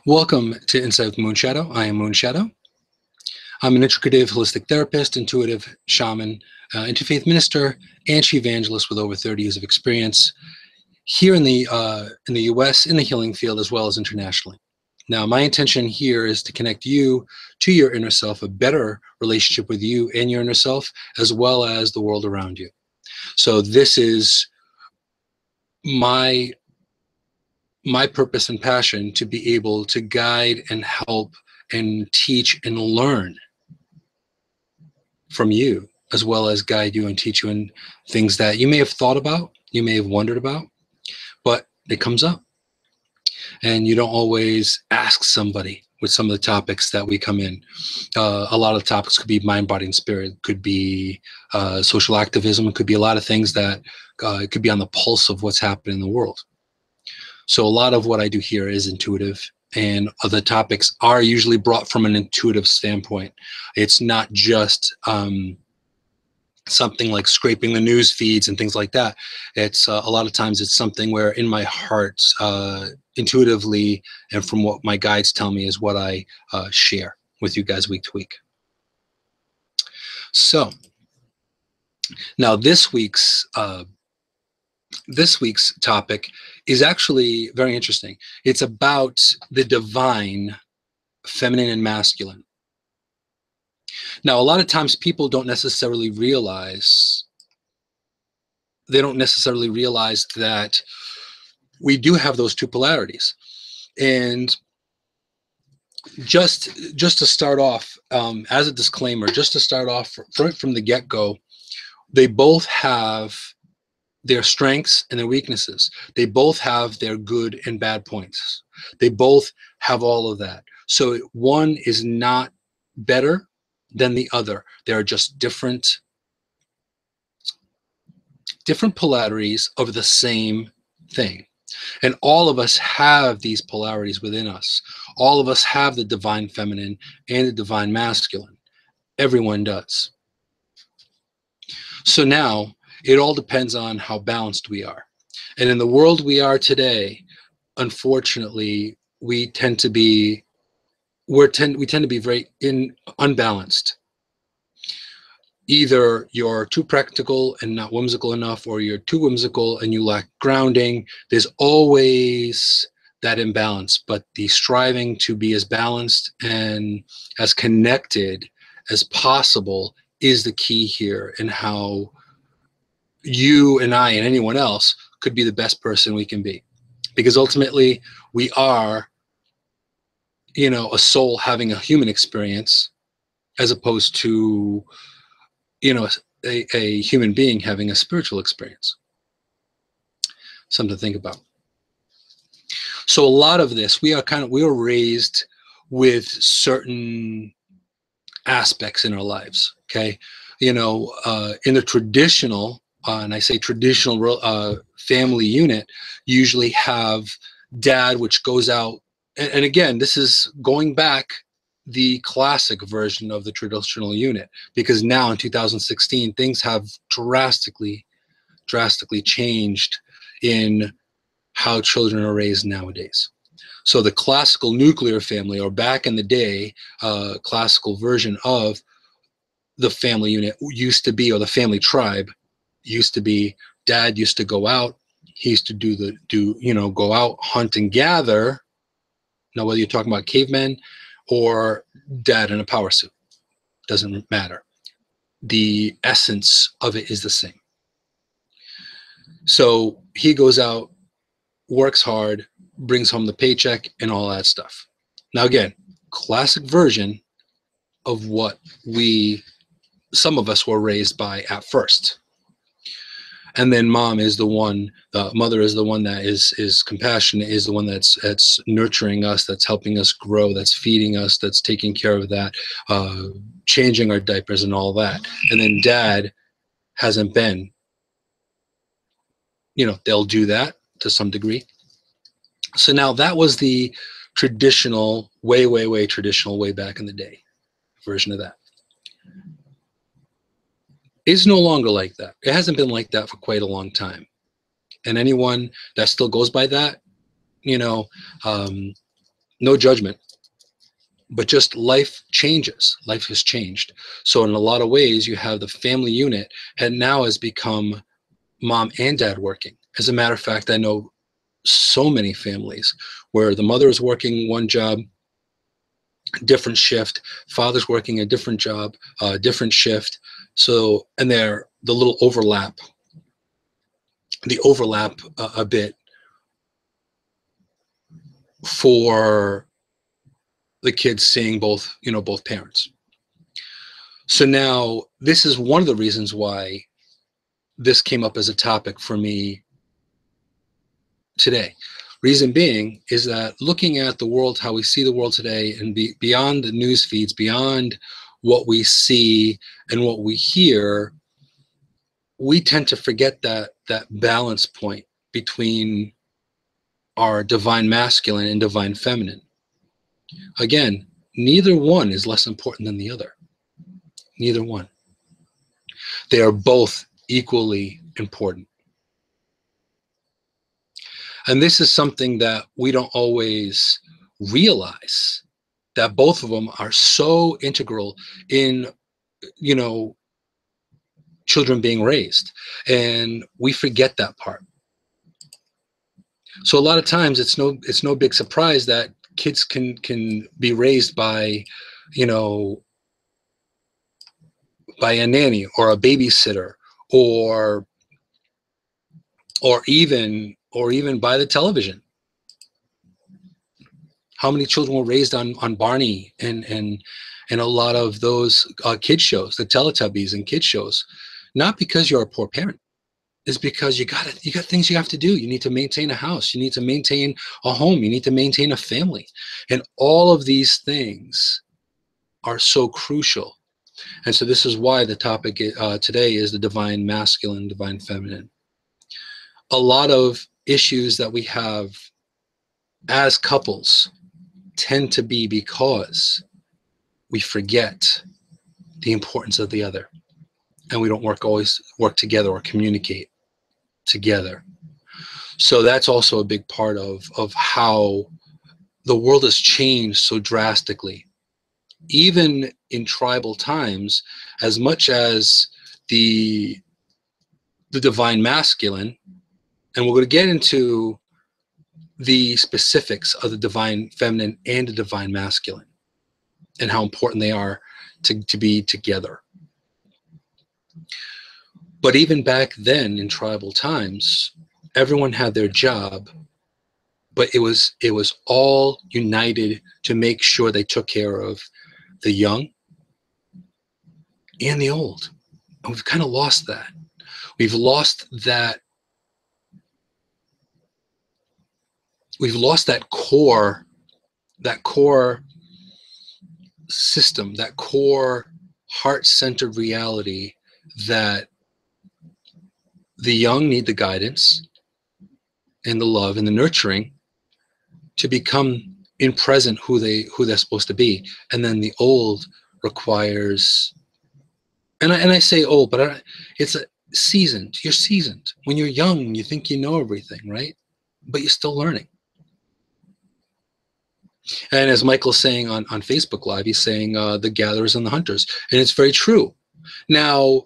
Welcome to Insight with Moonshadow. I am Moonshadow. I'm an integrative holistic therapist, intuitive shaman, interfaith minister, and chief evangelist with over 30 years of experience here in the U.S. in the healing field as well as internationally. Now, my intention here is to connect you to your inner self, a better relationship with you and your inner self, as well as the world around you. So this is my purpose and passion, to be able to guide and help and teach and learn from you, as well as guide you and teach you in things that you may have thought about, you may have wondered about, but it comes up. And you don't always ask somebody with some of the topics that we come in. A lot of topics could be mind, body, and spirit, could be social activism, it could be a lot of things that it could be on the pulse of what's happening in the world. So a lot of what I do here is intuitive, and other topics are usually brought from an intuitive standpoint. It's not just something like scraping the news feeds and things like that. It's a lot of times it's something where in my heart, intuitively, and from what my guides tell me, is what I share with you guys week to week. So now this week's topic is actually very interesting. It's about the divine feminine and masculine. Now, a lot of times people don't necessarily realize that we do have those two polarities. And just to start off, as a disclaimer, just to start off from the get-go, they both have their strengths and their weaknesses. They both have their good and bad points. They both have all of that. So one is not better than the other. They are just different polarities of the same thing. And all of us have these polarities within us. All of us have the divine feminine and the divine masculine. Everyone does. So now, it all depends on how balanced we are. And in the world we are today, unfortunately, we tend to be very unbalanced. Either you're too practical and not whimsical enough, or you're too whimsical and you lack grounding. There's always that imbalance, but the striving to be as balanced and as connected as possible is the key here, in how you and I and anyone else could be the best person we can be. Because ultimately we are, a soul having a human experience, as opposed to, a human being having a spiritual experience. Something to think about. So a lot of this, we were raised with certain aspects in our lives, okay? In the traditional, and I say traditional family unit, usually have dad, which goes out, and again, this is going back the classic version of the traditional unit, because now in 2016, things have drastically changed in how children are raised nowadays. So the classical nuclear family, or back in the day, classical version of the family unit used to be, or the family tribe used to be, dad used to go out. He used to go out, hunt and gather. Now, whether you're talking about cavemen or dad in a power suit, doesn't matter. The essence of it is the same. So he goes out, works hard, brings home the paycheck and all that stuff. Now, again, classic version of what some of us were raised by at first. And then mom is the mother is the one that is compassionate, is the one that's nurturing us, that's helping us grow, that's feeding us, that's taking care of that, changing our diapers and all that. And then dad hasn't been, they'll do that to some degree. So now that was the traditional, way traditional, way back in the day version of that. It's no longer like that. It hasn't been like that for quite a long time. And anyone that still goes by that, no judgment, but just life changes. Life has changed. So in a lot of ways, you have the family unit, and now has become mom and dad working. As a matter of fact, I know so many families where the mother is working one job, different shift, father's working a different job, different shift. So, and they're the little overlap, a bit for the kids seeing both, both parents. So now this is one of the reasons why this came up as a topic for me today. Reason being is that looking at the world, how we see the world today, and beyond the news feeds, beyond what we see and what we hear, we tend to forget that balance point between our divine masculine and divine feminine. Again, neither one is less important than the other. Neither one. They are both equally important. And this is something that we don't always realize, that both of them are so integral in, children being raised. And we forget that part. So a lot of times it's no big surprise that kids can be raised by, by a nanny or a babysitter, or even by the television. How many children were raised on Barney and a lot of those kid shows, the Teletubbies and kid shows? Not because you're a poor parent. It's because you got things you have to do. You need to maintain a house. You need to maintain a home. You need to maintain a family. And all of these things are so crucial. And so this is why the topic today is the divine masculine, divine feminine. A lot of issues that we have as couples tend to be because we forget the importance of the other, and we don't always work together or communicate together. So that's also a big part of how the world has changed so drastically. Even in tribal times, as much as the divine masculine, and we're going to get into the specifics of the divine feminine and the divine masculine and how important they are to be together. But even back then in tribal times, everyone had their job, but it was all united to make sure they took care of the young and the old. And we've kind of lost that. We've lost that core system, that core heart-centered reality that the young need the guidance and the love and the nurturing to become in present who they're supposed to be. And then the old requires, and I say old, but it's a seasoned. You're seasoned. When you're young, you think you know everything, right? But you're still learning. And as Michael's saying on Facebook Live, he's saying the gatherers and the hunters, and it's very true. Now,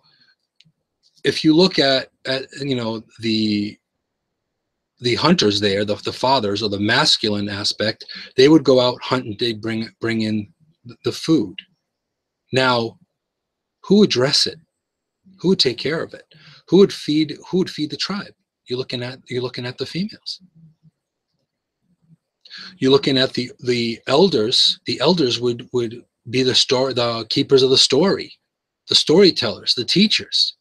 if you look at the hunters there, the fathers, or the masculine aspect, they would go out hunt and they'd bring in the food. Now, who would dress it? Who would take care of it? Who would feed the tribe? You're looking at the females. You're looking at the elders. The elders would be the keepers of the story, the storytellers, the teachers.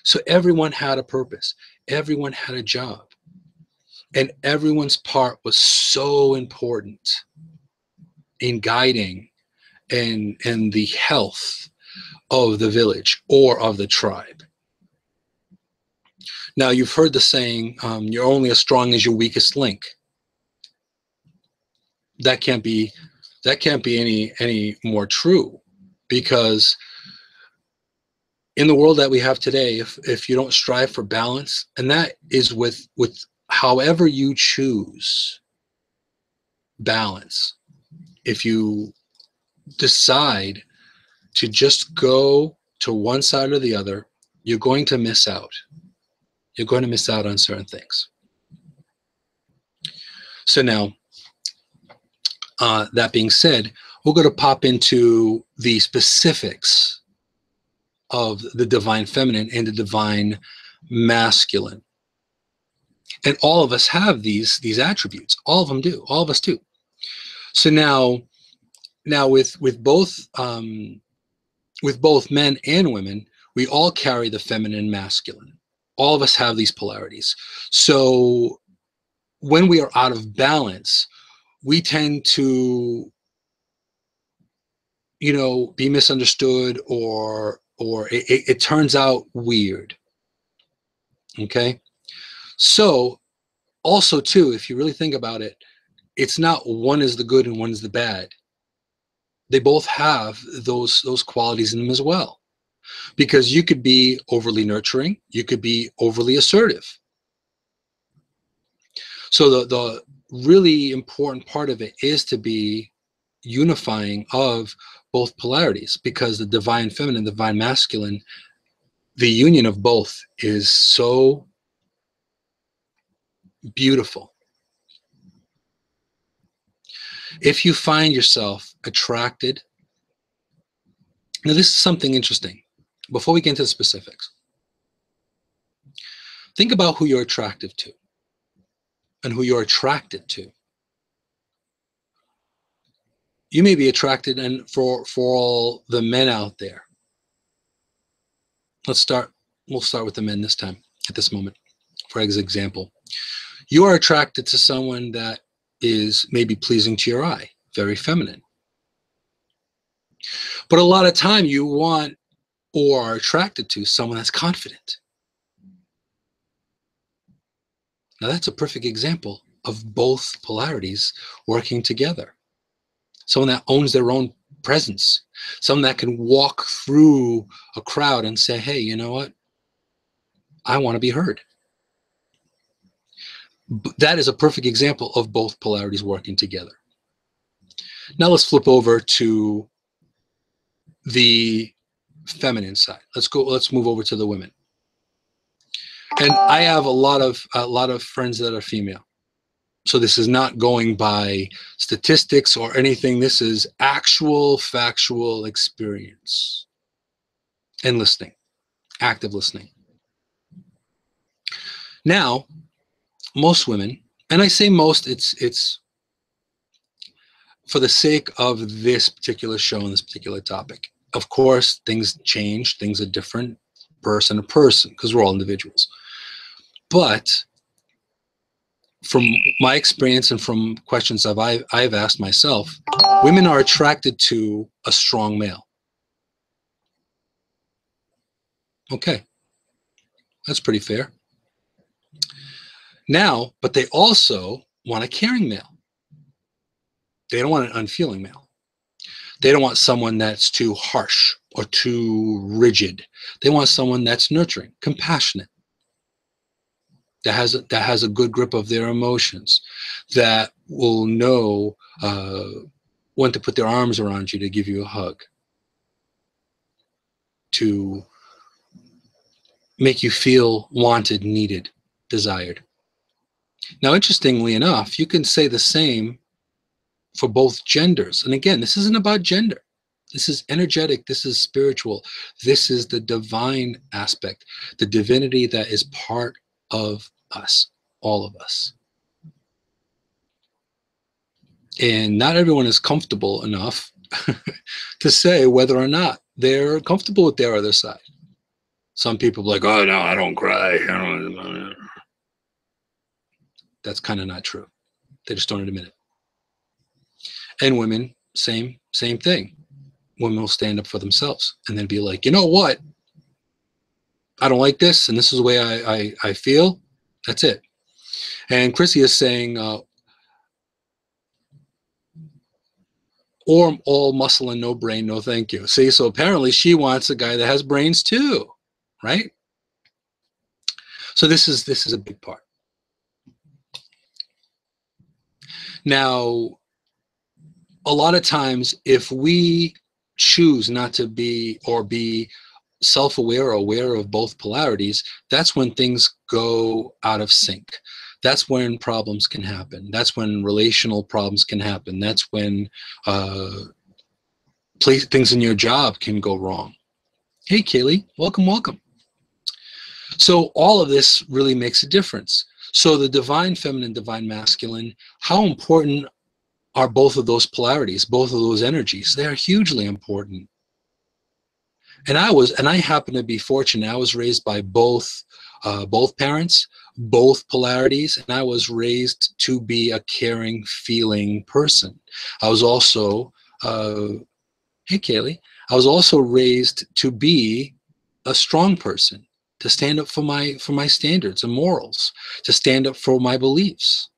So everyone had a purpose. Everyone had a job. And everyone's part was so important in guiding and the health of the village or of the tribe. Now, you've heard the saying, you're only as strong as your weakest link. That can't be any more true, because in the world that we have today, if you don't strive for balance, and that is with however you choose balance, if you decide to just go to one side or the other, you're going to miss out. You're going to miss out on certain things. So now, that being said, we're going to pop into the specifics of the divine feminine and the divine masculine. And all of us have these attributes. All of them do. All of us do. So now with both men and women, we all carry the feminine and masculine. All of us have these polarities. So when we are out of balance, we tend to, be misunderstood, or it turns out weird. Okay. So also too, if you really think about it, it's not one is the good and one is the bad. They both have those qualities in them as well. Because you could be overly nurturing, you could be overly assertive. So the really important part of it is to be unifying of both polarities, because the divine feminine, divine masculine, the union of both is so beautiful. If you find yourself attracted, now this is something interesting. Before we get into the specifics, think about who you're attractive to and who you're attracted to. You may be attracted, and for all the men out there, we'll start with the men this time, at this moment, for example. You are attracted to someone that is maybe pleasing to your eye, very feminine. But a lot of time you want or are attracted to someone that's confident. Now that's a perfect example of both polarities working together. Someone that owns their own presence, someone that can walk through a crowd and say, hey, you know what? I want to be heard. That is a perfect example of both polarities working together. Now let's flip over to the feminine side. Let's move over to the women. And I have a lot of friends that are female. So this is not going by statistics or anything. This is actual factual experience and listening, active listening. Now, most women, and I say most, it's for the sake of this particular show and this particular topic. Of course, things change, things are different person to person, because we're all individuals. But from my experience and from questions I've asked myself, women are attracted to a strong male. Okay, that's pretty fair. Now, but they also want a caring male. They don't want an unfeeling male. They don't want someone that's too harsh or too rigid. They want someone that's nurturing, compassionate, that has a good grip of their emotions, that will know when to put their arms around you to give you a hug, to make you feel wanted, needed, desired. Now, interestingly enough, you can say the same for both genders. And again, this isn't about gender. This is energetic. This is spiritual. This is the divine aspect, the divinity that is part of us, all of us. And not everyone is comfortable enough to say whether or not they're comfortable with their other side. Some people are like, oh, no, I don't cry. That's kind of not true. They just don't admit it. And women, same thing. Women will stand up for themselves and then be like, you know what? I don't like this, and this is the way I feel. That's it. And Chrissy is saying, or all muscle and no brain, no thank you. See, so apparently she wants a guy that has brains too, right? So this is a big part. Now, a lot of times, if we choose not to be or be self-aware or aware of both polarities, that's when things go out of sync. That's when problems can happen. That's when relational problems can happen. That's when things in your job can go wrong. Hey, Kaylee, welcome, welcome. So all of this really makes a difference. So the divine feminine, divine masculine, how important are both of those polarities, both of those energies? They are hugely important. And I happen to be fortunate. I was raised by both parents, both polarities, and I was raised to be a caring, feeling person. I was also, hey Kaylee, I was also raised to be a strong person, to stand up for my standards and morals, to stand up for my beliefs.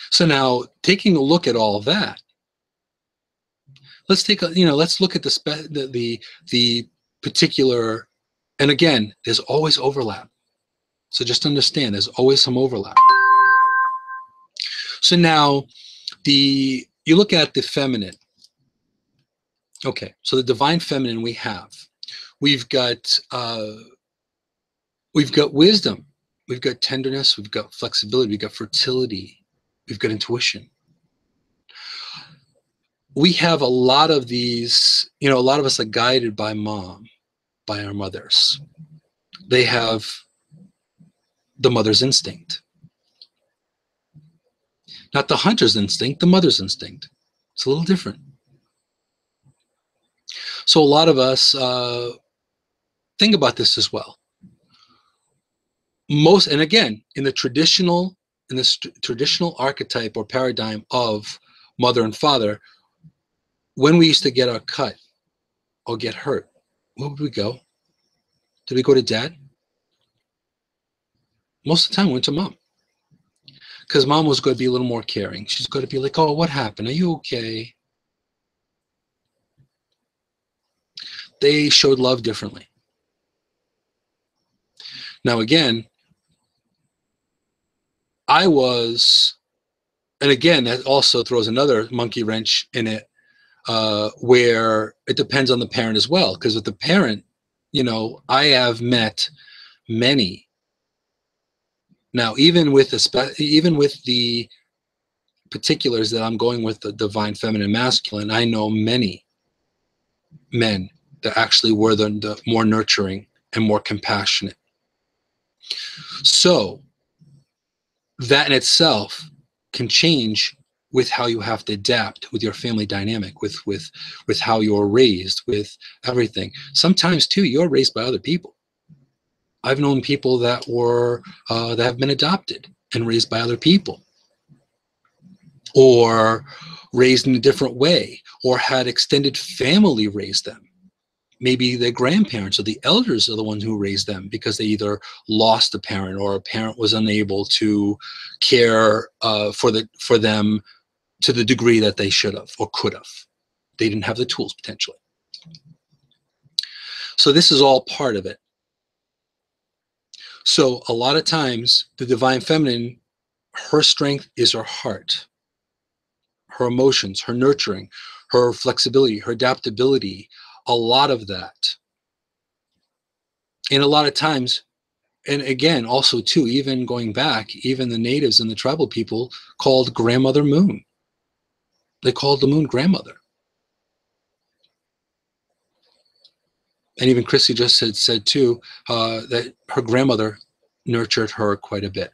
So now, taking a look at all that, let's take a, let's look at the particular, and again, there's always overlap. So just understand, there's always some overlap. So now, you look at the feminine. Okay, so the divine feminine we've got wisdom, we've got tenderness, we've got flexibility, we've got fertility, we've got intuition. We have a lot of these, a lot of us are guided by mom, by our mothers. They have the mother's instinct. Not the hunter's instinct, the mother's instinct. It's a little different. So a lot of us think about this as well. And again, in the traditional archetype or paradigm of mother and father, when we used to get our cut or get hurt, where would we go? Did we go to dad? Most of the time we went to mom. Because mom was going to be a little more caring. She's going to be like, oh, what happened? Are you okay? They showed love differently. Now, again, and again, that also throws another monkey wrench in it, where it depends on the parent as well. Because with the parent, I have met many. Now, even with the particulars that I'm going with, the divine feminine masculine, I know many men that actually were the more nurturing and more compassionate. So that in itself can change with how you have to adapt with your family dynamic, with how you're raised, with everything. Sometimes too, you're raised by other people. I've known people that have been adopted and raised by other people, or raised in a different way, or had extended family raise them. Maybe their grandparents or the elders are the ones who raised them because they either lost a parent or a parent was unable to care for them to the degree that they should have or could have. They didn't have the tools potentially. So this is all part of it. So a lot of times the divine feminine, her strength is her heart, her emotions, her nurturing, her flexibility, her adaptability, a lot of that. And a lot of times, and again, also too, even going back, even the natives and the tribal people called Grandmother Moon. They called the moon grandmother. And even Chrissy just said too, that her grandmother nurtured her quite a bit.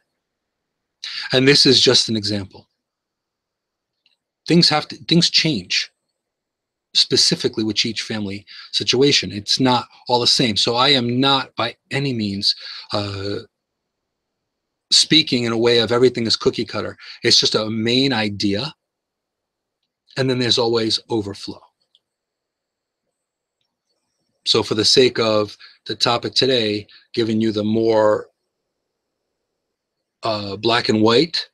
And this is just an example. Things change, specifically with each family situation. It's not all the same. So I am not by any means speaking in a way of everything is cookie cutter. It's just a main idea. And then there's always overflow. So for the sake of the topic today, giving you the more black and white,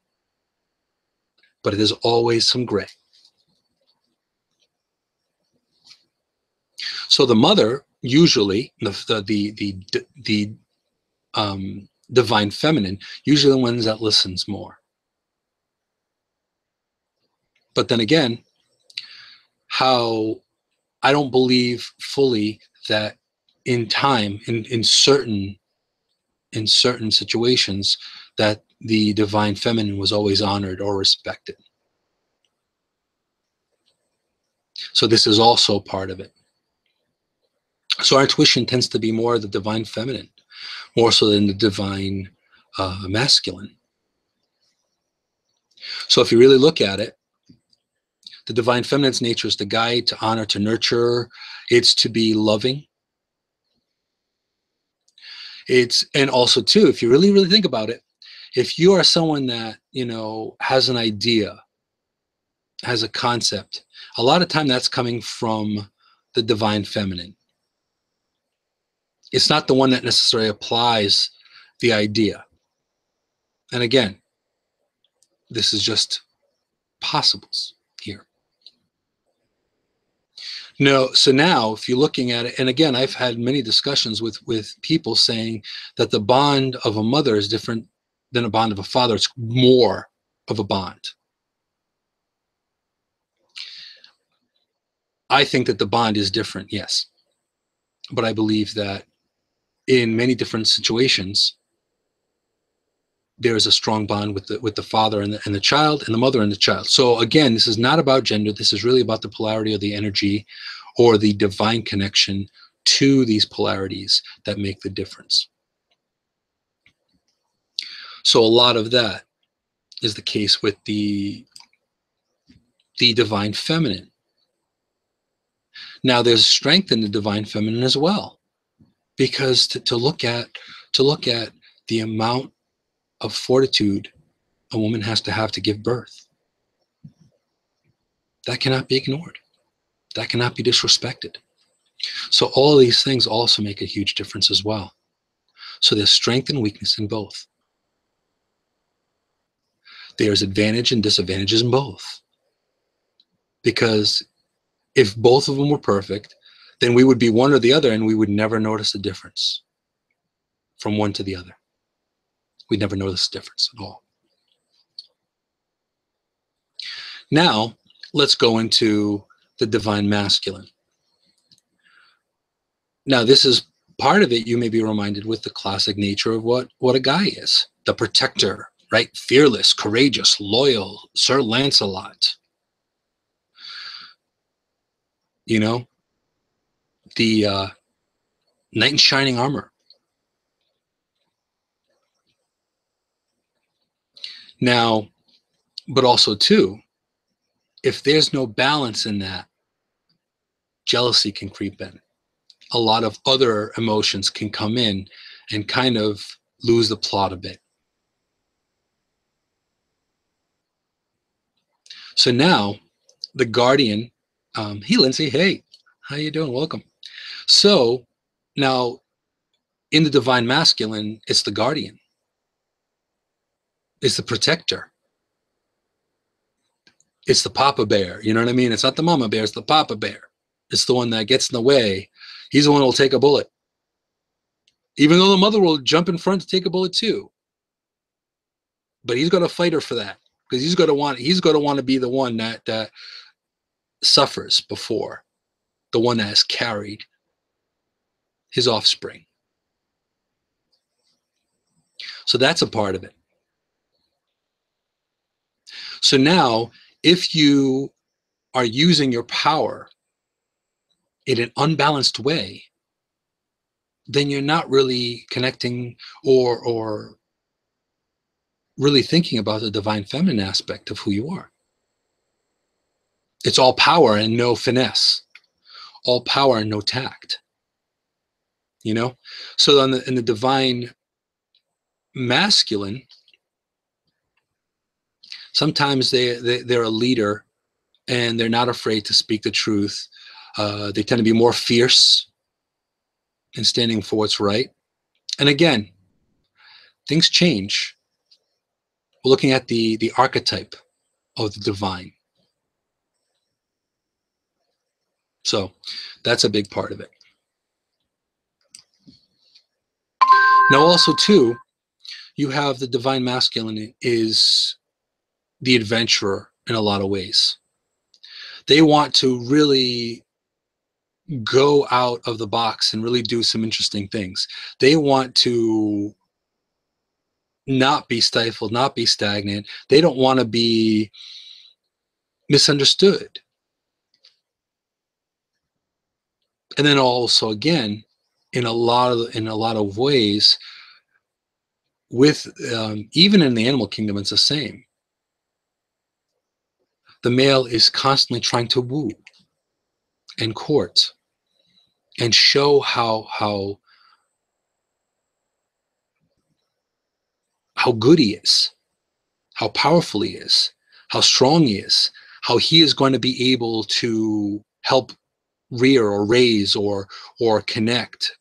but there's always some gray. So the mother, usually the divine feminine, usually the ones that listens more. But then again, how I don't believe fully that in time, in certain situations, that the divine feminine was always honored or respected. So this is also part of it. So our intuition tends to be more the divine feminine, more so than the divine masculine. So if you really look at it, the divine feminine's nature is to guide, to honor, to nurture. It's to be loving. And also too, if you really, really think about it, if you are someone that, has an idea, has a concept, a lot of time that's coming from the divine feminine. It's not the one that necessarily applies the idea. And again, this is just possibles here. No, so now if you're looking at it, and again, I've had many discussions with people saying that the bond of a mother is different than a bond of a father. It's more of a bond. I think that the bond is different, yes. But I believe that in many different situations, there is a strong bond with the father and the child, and the mother and the child. So again, this is not about gender. This is really about the polarity of the energy or the divine connection to these polarities that make the difference. So a lot of that is the case with the divine feminine. Now there's strength in the divine feminine as well, because to look at the amount of fortitude a woman has to give birth, that cannot be ignored. That cannot be disrespected. So all these things also make a huge difference as well. So there's strength and weakness in both. There's advantage and disadvantages in both. Because if both of them were perfect, then we would be one or the other, and we would never notice the difference from one to the other. We'd never notice the difference at all. Now, let's go into the divine masculine. Now, this is part of it. You may be reminded with the classic nature of what a guy is. The protector, right? Fearless, courageous, loyal, Sir Lancelot. The knight in shining armor. Now, but also too, if there's no balance in that, jealousy can creep in. A lot of other emotions can come in and kind of lose the plot a bit. So now the guardian, hey Lindsay, hey, how you doing? Welcome. So now in the divine masculine, it's the guardian. It's the protector. It's the papa bear. You know what I mean? It's not the mama bear, it's the papa bear. It's the one that gets in the way. He's the one who will take a bullet. Even though the mother will jump in front to take a bullet too. But he's got to fight her for that. Because he's going to want to be the one that suffers before the one that has carried his offspring. So that's a part of it. So now, if you are using your power in an unbalanced way, then you're not really connecting or really thinking about the divine feminine aspect of who you are. It's all power and no finesse. All power and no tact. So in the divine masculine, sometimes they're a leader and they're not afraid to speak the truth. They tend to be more fierce in standing for what's right. And again, things change. We're looking at the archetype of the divine. So that's a big part of it. Now also too, you have the divine masculine is the adventurer in a lot of ways. They want to really go out of the box and really do some interesting things. They want to not be stifled, not be stagnant. They don't want to be misunderstood. And then also, again, in a lot of ways, with even in the animal kingdom, it's the same. The male is constantly trying to woo and court and show how good he is, how powerful he is, how strong he is, how he is going to be able to help rear or raise or connect.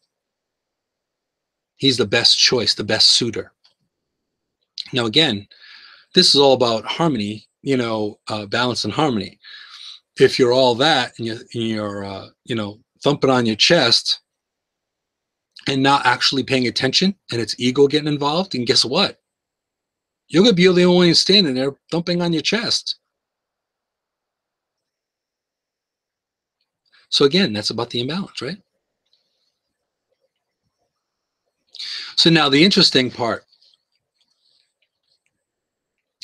He's the best choice, the best suitor. Now, again, this is all about harmony, balance and harmony. If you're all that and you're thumping on your chest and not actually paying attention, and it's ego getting involved, and guess what? You're going to be the only one standing there thumping on your chest. So again, that's about the imbalance, right? So now the interesting part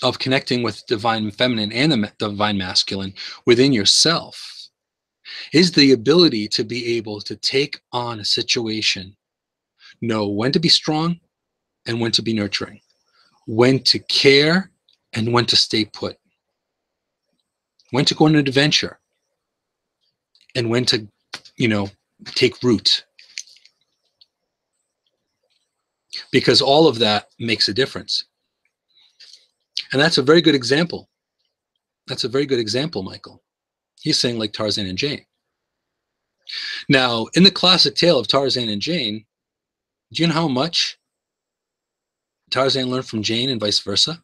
of connecting with divine feminine and the divine masculine within yourself is the ability to be able to take on a situation, know when to be strong and when to be nurturing, when to care and when to stay put, when to go on an adventure and when to, take root. Because all of that makes a difference. And that's a very good example. That's a very good example, Michael. He's saying like Tarzan and Jane. Now, in the classic tale of Tarzan and Jane, do you know how much Tarzan learned from Jane and vice versa?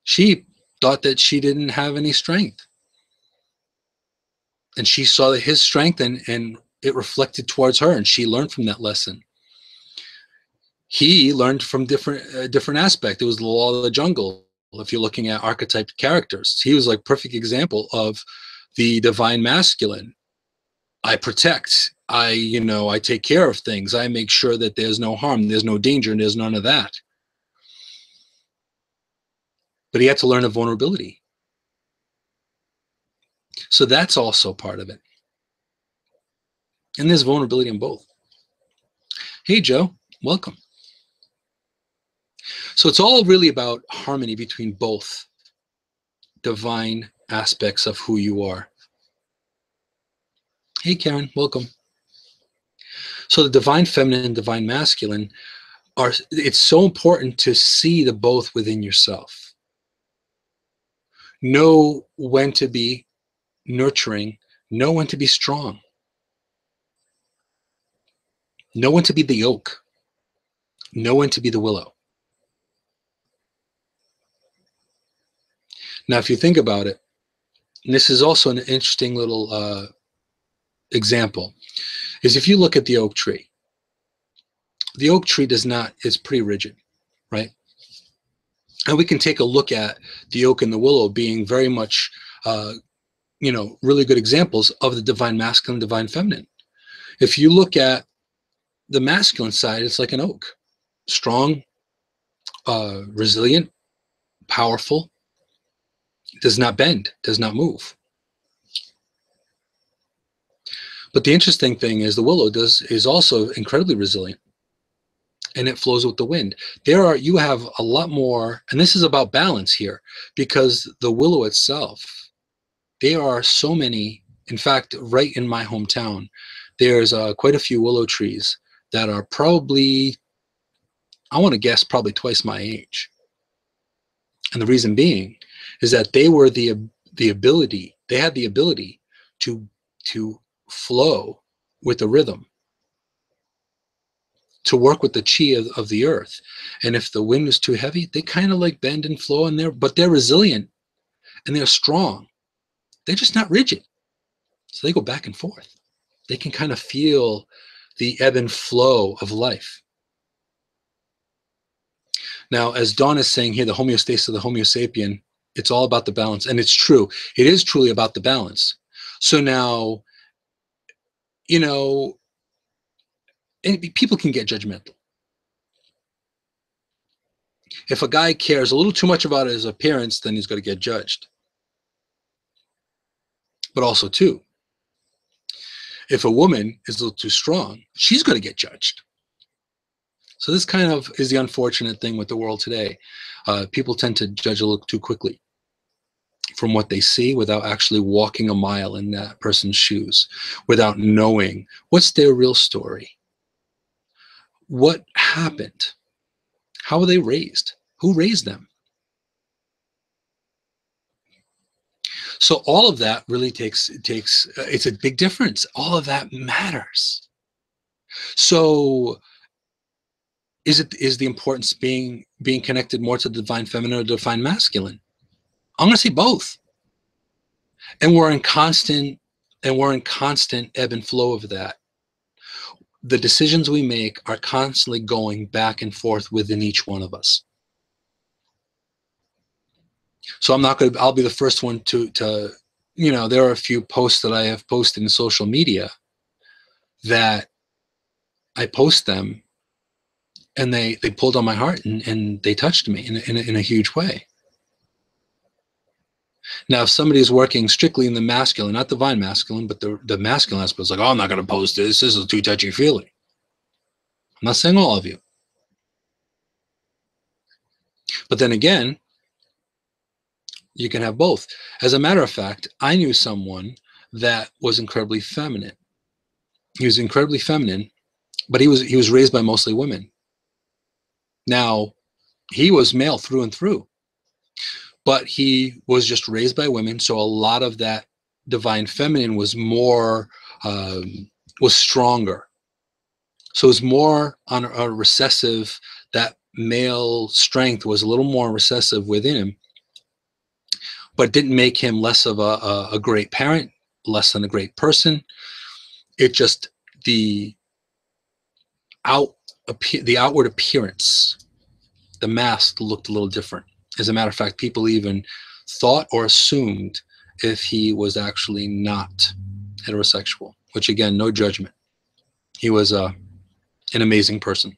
She thought that she didn't have any strength. And she saw his strength and it reflected towards her, and she learned from that lesson. He learned from different aspect. It was the law of the jungle. If you're looking at archetyped characters, he was like perfect example of the divine masculine. I protect. I take care of things. I make sure that there's no harm, there's no danger, and there's none of that. But he had to learn a vulnerability. So that's also part of it. And there's vulnerability in both. Hey, Joe, welcome. So it's all really about harmony between both divine aspects of who you are. Hey, Karen, welcome. So the divine feminine and divine masculine it's so important to see the both within yourself. Know when to be nurturing, know when to be strong. Know when to be the oak. Know when to be the willow. Now, if you think about it, and this is also an interesting little example, is if you look at the oak tree is pretty rigid, right? And we can take a look at the oak and the willow being very much, really good examples of the divine masculine, divine feminine. If you look at the masculine side, it's like an oak, strong, resilient, powerful, does not bend, does not move. But the interesting thing is the willow is also incredibly resilient, and it flows with the wind. You have a lot more, and this is about balance here, because the willow itself, there are so many. In fact, right in my hometown, there's quite a few willow trees that are probably, I want to guess, probably twice my age. And the reason being is that they were they had the ability to flow with the rhythm, to work with the chi of the earth. And if the wind is too heavy, they kind of like bend and flow in there, but they're resilient and they're strong. They're just not rigid. So they go back and forth. They can kind of feel the ebb and flow of life. Now, as Dawn is saying here, the homeostasis of the Homo sapien, It's all about the balance. And it's true. It is truly about the balance. So now, you know, and people can get judgmental. If a guy cares a little too much about his appearance, then he's going to get judged. But also, too, if a woman is a little too strong, she's going to get judged. So this kind of is the unfortunate thing with the world today. People tend to judge a little too quickly from what they see without actually walking a mile in that person's shoes, without knowing what's their real story. What happened? How were they raised? Who raised them? So all of that really takes it's a big difference. All of that matters. So is the importance being connected more to the divine feminine or the divine masculine? I'm going to say both. And we're in constant ebb and flow of that. The decisions we make are constantly going back and forth within each one of us. So I'll be the first one to there are a few posts that I have posted in social media that I post them and they pulled on my heart and they touched me in a huge way. Now, if somebody is working strictly in the masculine, not divine masculine, but the masculine aspect is like, oh, I'm not going to post this. This is too touchy-feely. I'm not saying all of you. But then again, you can have both. As a matter of fact, I knew someone that was incredibly feminine. He was incredibly feminine, but he was raised by mostly women. Now, he was male through and through, but he was just raised by women. So a lot of that divine feminine was more, was stronger. So it was more on a recessive, that male strength was a little more recessive within him, but didn't make him less of a great parent, less than a great person. It just, the outward appearance, the mask looked a little different. As a matter of fact, people even thought or assumed if he was actually not heterosexual, which again, no judgment. He was an amazing person.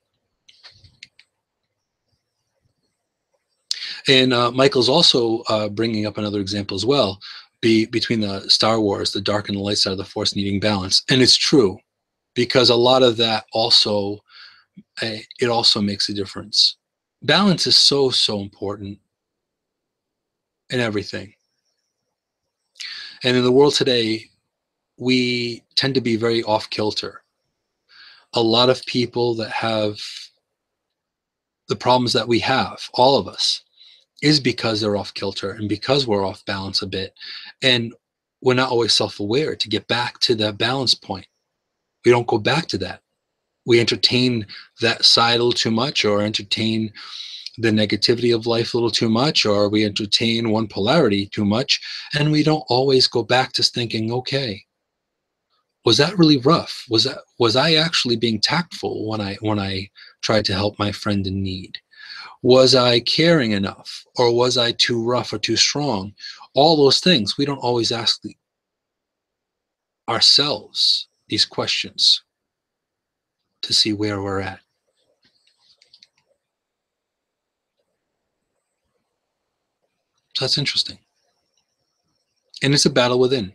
And Michael's also bringing up another example as well, between the Star Wars, the dark and the light side of the Force needing balance. And it's true, because a lot of that also, it also makes a difference. Balance is so, so important in everything. And in the world today, we tend to be very off kilter. A lot of people that have the problems that we have, all of us, is because they're off kilter and because we're off balance a bit. And we're not always self-aware to get back to that balance point. We don't go back to that. We entertain that side a little too much, or entertain the negativity of life a little too much, or we entertain one polarity too much, and we don't always go back to thinking, okay, was that really rough? Was I actually being tactful when I tried to help my friend in need? Was I caring enough, or was I too rough or too strong? All those things, we don't always ask ourselves these questions to see where we're at. So that's interesting. And it's a battle within.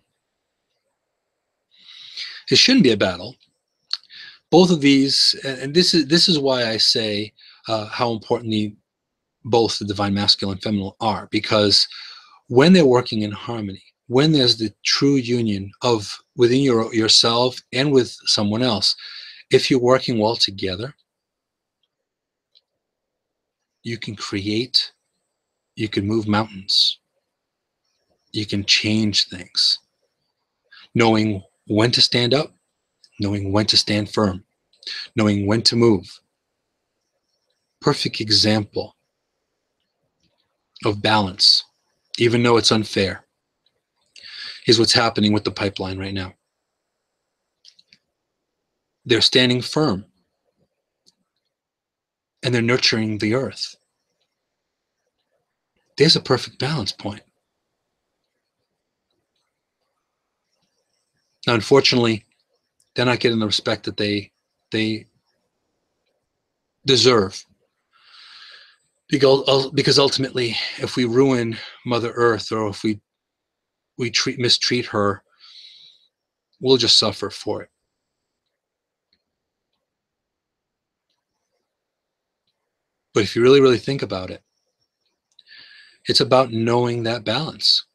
It shouldn't be a battle. Both of these, and this is why I say how important both the divine masculine and feminine are, because when they're working in harmony, when there's the true union of within yourself and with someone else, if you're working well together, you can create, you can move mountains, you can change things, knowing when to stand up, knowing when to stand firm, knowing when to move. Perfect example of balance, even though it's unfair, is what's happening with the pipeline right now. They're standing firm and they're nurturing the earth. there's a perfect balance point. Now, unfortunately, they're not getting the respect that they deserve. Because ultimately, if we ruin Mother Earth, or if we mistreat her, we'll just suffer for it. But if you really, really think about it, it's about knowing that balance.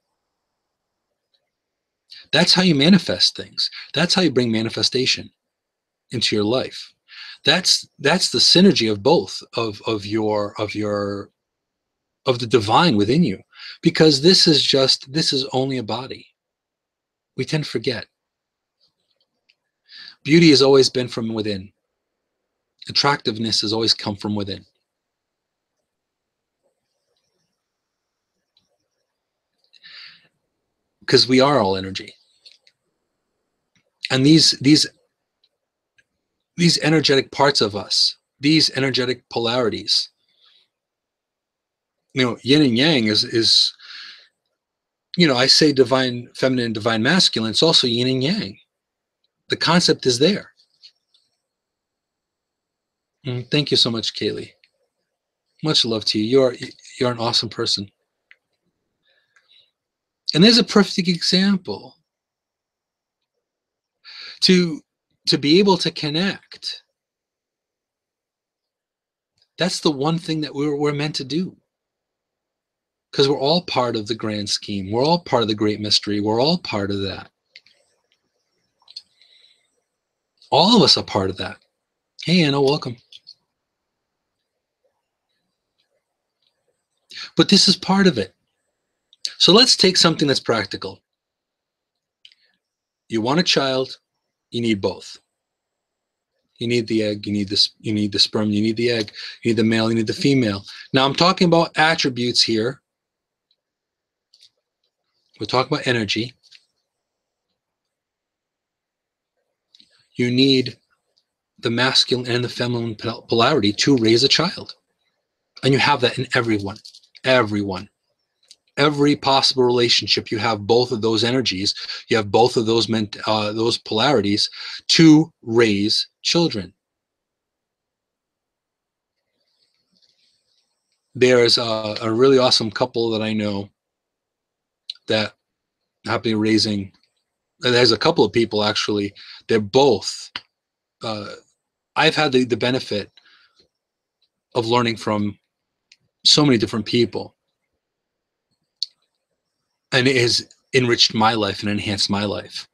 That's how you manifest things. That's how you bring manifestation into your life. That's the synergy of both of the divine within you, because this is only a body. We tend to forget. Beauty has always been from within. Attractiveness has always come from within. Because we are all energy. And these energetic parts of us, these energetic polarities, yin and yang is I say divine feminine, divine masculine. It's also yin and yang. The concept is there. Thank you so much, Kaylee. Much love to you. You're an awesome person. And there's a perfect example to be able to connect. That's the one thing that we're meant to do. Because we're all part of the grand scheme. We're all part of the great mystery. We're all part of that. All of us are part of that. Hey, Anna, welcome. But this is part of it. So let's take something that's practical. You want a child, you need both. You need the egg, you need the sperm, you need the egg, you need the male, you need the female. Now I'm talking about attributes here. We're talking about energy. You need the masculine and the feminine polarity to raise a child. And you have that in everyone. Every possible relationship, you have both of those energies. You have both of those polarities to raise children. There's a really awesome couple that I know that happen to be raising. There's a couple of people, actually. They're both. I've had the benefit of learning from so many different people. And it has enriched my life and enhanced my life.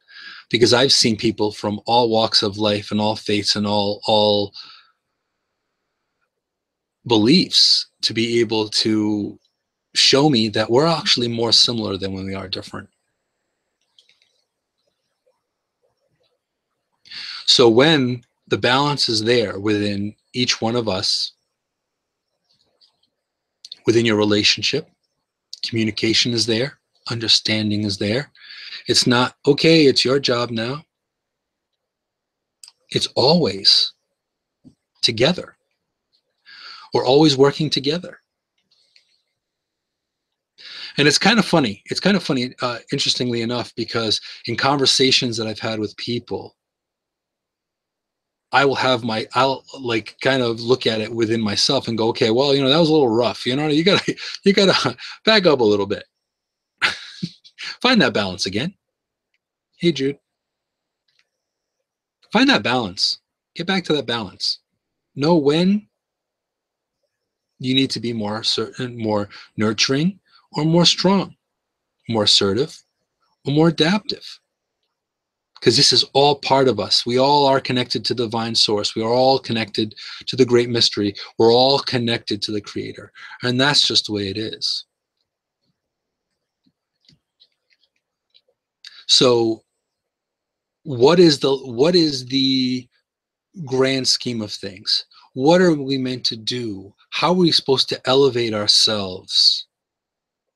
Because I've seen people from all walks of life and all faiths and all beliefs to be able to show me that we're actually more similar than when we are different. So when the balance is there within each one of us, within your relationship, communication is there, understanding is there. It's not, okay, it's your job now. It's always together. We're always working together. And it's kind of funny. It's kind of funny, interestingly enough, because in conversations that I've had with people, I'll like kind of look at it within myself and go, okay, well, that was a little rough. You gotta back up a little bit. Find that balance again. Hey, Jude. Find that balance. Get back to that balance. Know when you need to be more certain, more nurturing, or more strong, more assertive, or more adaptive. Because this is all part of us. We all are connected to the divine source. We are all connected to the great mystery. We're all connected to the creator. And that's just the way it is. So what is the grand scheme of things? What are we meant to do? How are we supposed to elevate ourselves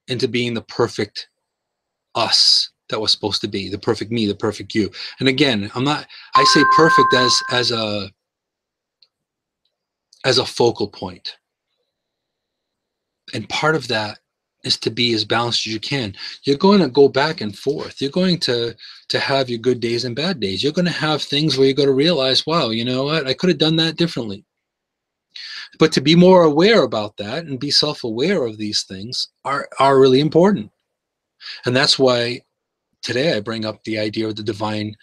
into being the perfect us that was supposed to be, the perfect me, the perfect you? And again, I say perfect as a focal point. And part of that is to be as balanced as you can. You're going to go back and forth. You're going to have your good days and bad days. You're going to have things where you're going to realize, wow, you know what, I could have done that differently. But to be more aware about that and be self-aware of these things are really important. And that's why today I bring up the idea of the divine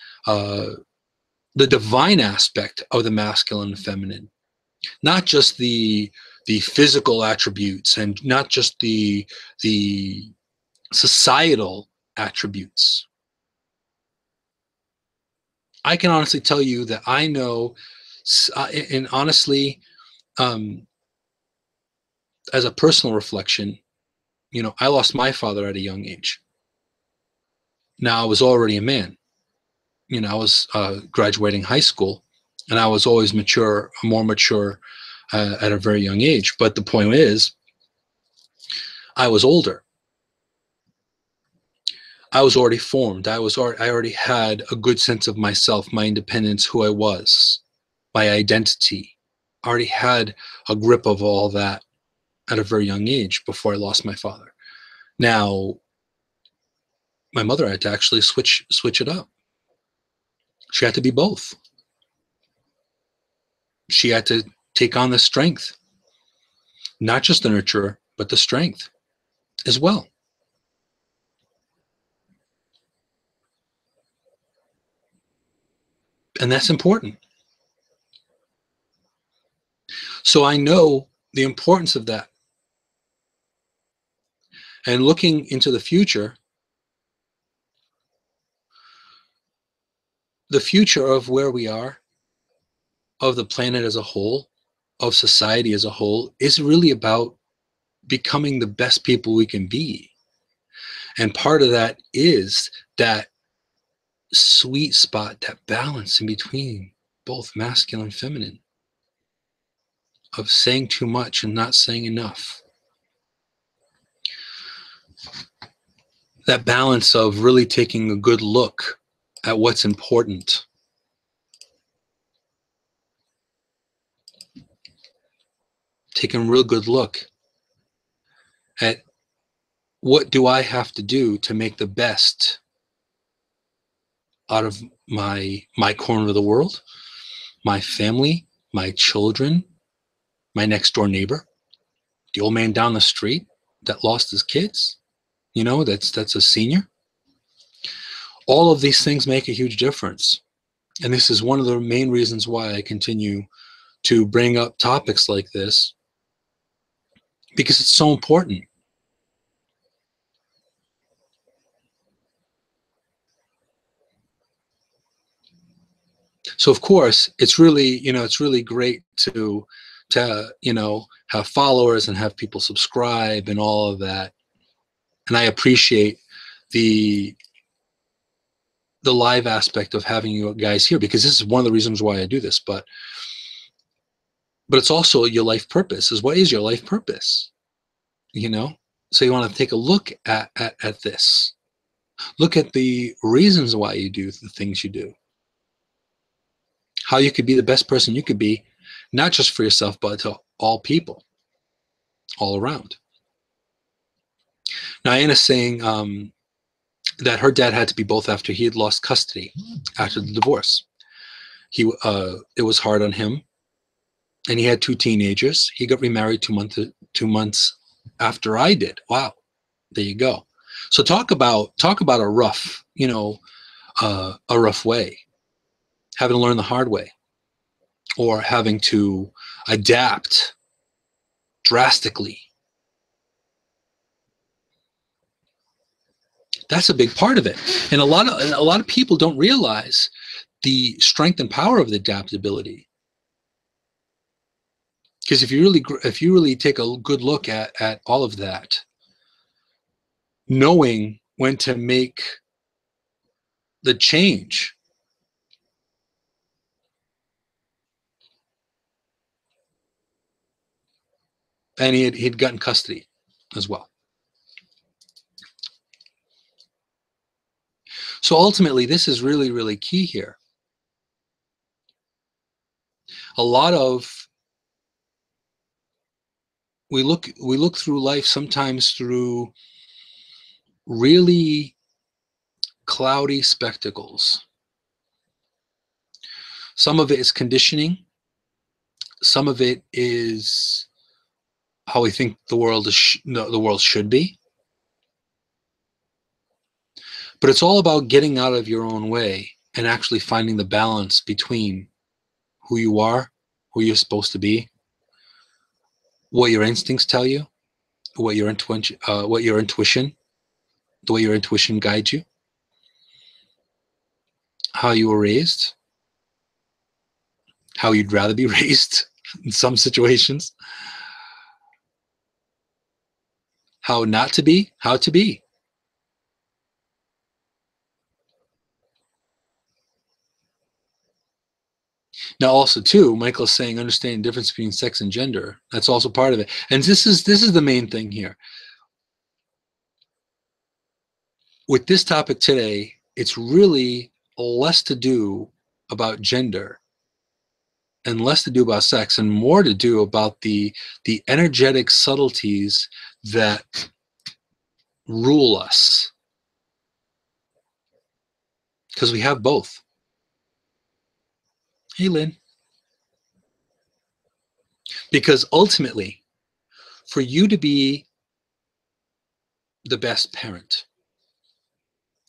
aspect of the masculine and feminine, not just the physical attributes and not just the societal attributes. I can honestly tell you that I know, and honestly, as a personal reflection, you know, I lost my father at a young age. Now I was already a man. You know, I was graduating high school, and I was always more mature at a very young age. But the point is, I was older. I was already formed. I already had a good sense of myself, my independence, who I was, my identity. I already had a grip of all that at a very young age before I lost my father. Now, my mother had to actually switch it up. She had to be both. She had to take on the strength, not just the nurturer, but the strength as well. And that's important. So I know the importance of that. And looking into the future of where we are, of the planet as a whole, of society as a whole, is really about becoming the best people we can be. And part of that is that sweet spot, that balance in between both masculine and feminine, of saying too much and not saying enough. That balance of really taking a good look at what's important. Taking a real good look at what do I have to do to make the best out of my corner of the world, my family, my children, my next door neighbor, the old man down the street that lost his kids, you know, that's a senior. All of these things make a huge difference. And this is one of the main reasons why I continue to bring up topics like this, because it's so important. So of course, it's really, you know, it's really great to you know, have followers and have people subscribe and all of that. And I appreciate the live aspect of having you guys here, because this is one of the reasons why I do this. But it's also your life purpose. Is what is your life purpose? You know, so you want to take a look at this. Look at the reasons why you do the things you do. How you could be the best person you could be, not just for yourself, but to all people, all around. Now, Anna's saying that her dad had to be both after he had lost custody after the divorce. It was hard on him, and he had two teenagers. He got remarried 2 months after I did. Wow, there you go. So talk about a rough, you know, a rough way, having to learn the hard way, or having to adapt drastically. That's a big part of it, and a lot of people don't realize the strength and power of the adaptability. Because if you really take a good look at all of that, knowing when to make the change, and he'd gotten custody as well. So ultimately, this is really, really key here. A lot of we look through life sometimes through really cloudy spectacles. Some of it is conditioning. Some of it is how we think the world the world should be. But it's all about getting out of your own way and actually finding the balance between who you are, who you're supposed to be, what your instincts tell you, what your intuition, the way your intuition guides you, how you were raised, how you'd rather be raised in some situations, how not to be, how to be. Now, also too, Michael's saying understanding the difference between sex and gender. That's also part of it. And this is the main thing here. With this topic today, it's really less to do about gender and less to do about sex and more to do about the energetic subtleties that rule us. Because we have both. Hey, Lynn. Because ultimately, for you to be the best parent,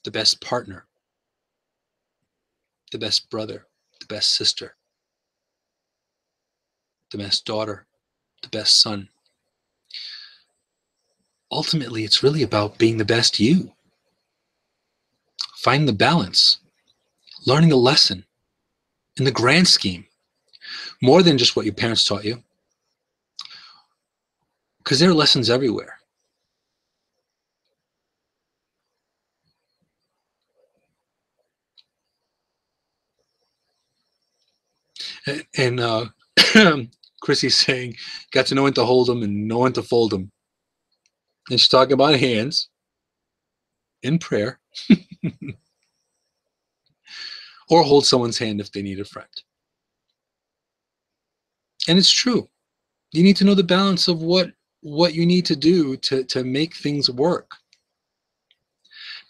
the best partner, the best brother, the best sister, the best daughter, the best son, ultimately, it's really about being the best you. Find the balance, learning a lesson in the grand scheme, more than just what your parents taught you, because there are lessons everywhere. And Chrissy's saying, got to know when to hold them and know when to fold them. And she's talking about hands in prayer, or hold someone's hand if they need a friend. And it's true. You need to know the balance of what you need to do to make things work.